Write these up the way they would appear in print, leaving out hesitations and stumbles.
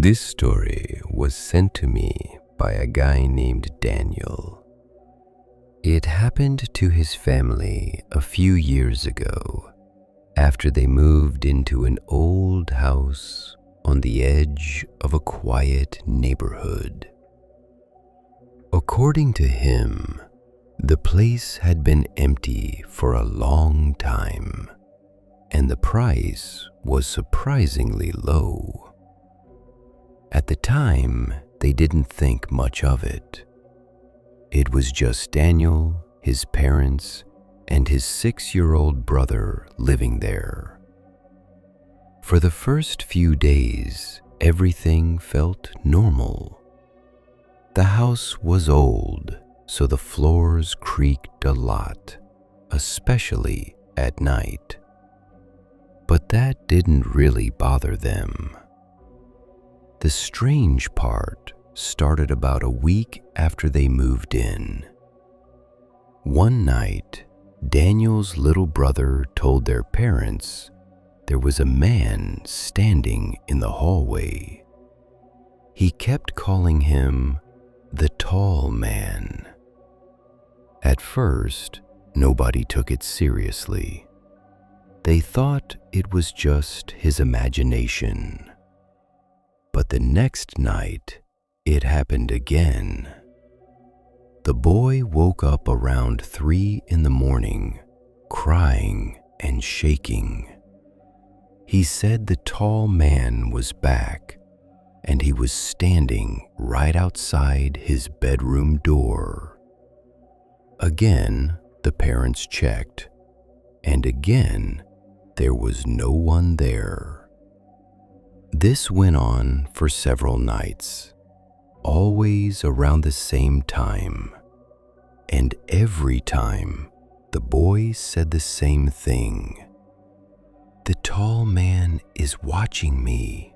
This story was sent to me by a guy named Daniel. It happened to his family a few years ago after they moved into an old house on the edge of a quiet neighborhood. According to him, the place had been empty for a long time, and the price was surprisingly low. At the time, they didn't think much of it. It was just Daniel, his parents, and his 6-year-old brother living there. For the first few days, everything felt normal. The house was old, so the floors creaked a lot, especially at night. But that didn't really bother them. The strange part started about a week after they moved in. One night, Daniel's little brother told their parents there was a man standing in the hallway. He kept calling him the tall man. At first, nobody took it seriously. They thought it was just his imagination. But the next night, it happened again. The boy woke up around 3 in the morning, crying and shaking. He said the tall man was back, and he was standing right outside his bedroom door. Again, the parents checked, and again, there was no one there. This went on for several nights, always around the same time, and every time the boy said the same thing. The tall man is watching me.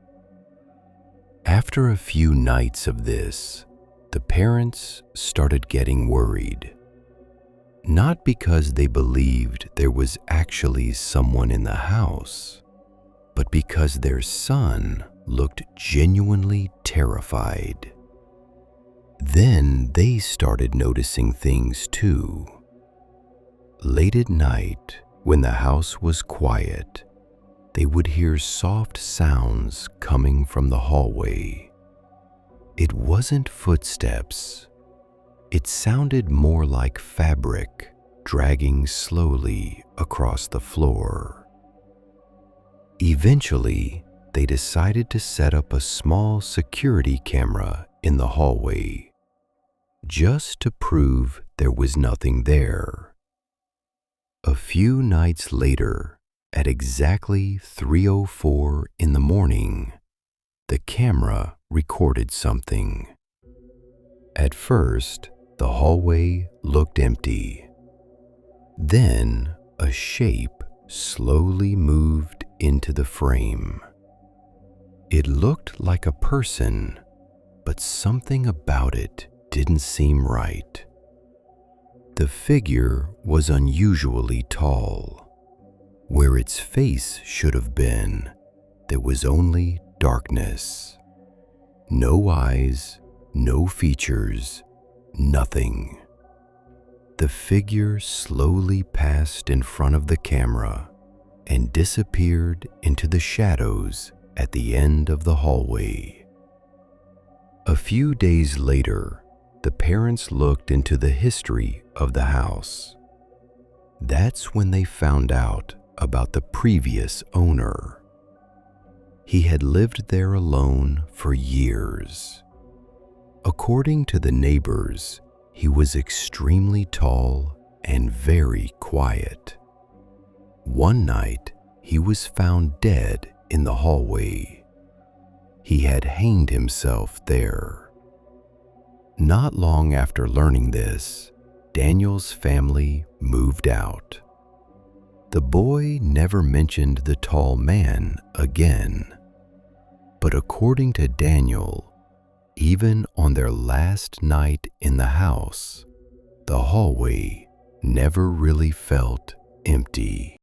After a few nights of this, the parents started getting worried. Not because they believed there was actually someone in the house, but because their son looked genuinely terrified. Then they started noticing things too. Late at night, when the house was quiet, they would hear soft sounds coming from the hallway. It wasn't footsteps. It sounded more like fabric dragging slowly across the floor. Eventually, they decided to set up a small security camera in the hallway, just to prove there was nothing there. A few nights later, at exactly 3:04 in the morning, the camera recorded something. At first, the hallway looked empty. Then, a shape slowly moved into the frame. It looked like a person, but something about it didn't seem right. The figure was unusually tall. Where its face should have been, there was only darkness. No eyes, no features, nothing. The figure slowly passed in front of the camera and disappeared into the shadows at the end of the hallway. A few days later, the parents looked into the history of the house. That's when they found out about the previous owner. He had lived there alone for years. According to the neighbors, he was extremely tall and very quiet. One night, he was found dead in the hallway. He had hanged himself there. Not long after learning this, Daniel's family moved out. The boy never mentioned the tall man again. But according to Daniel, even on their last night in the house, the hallway never really felt empty.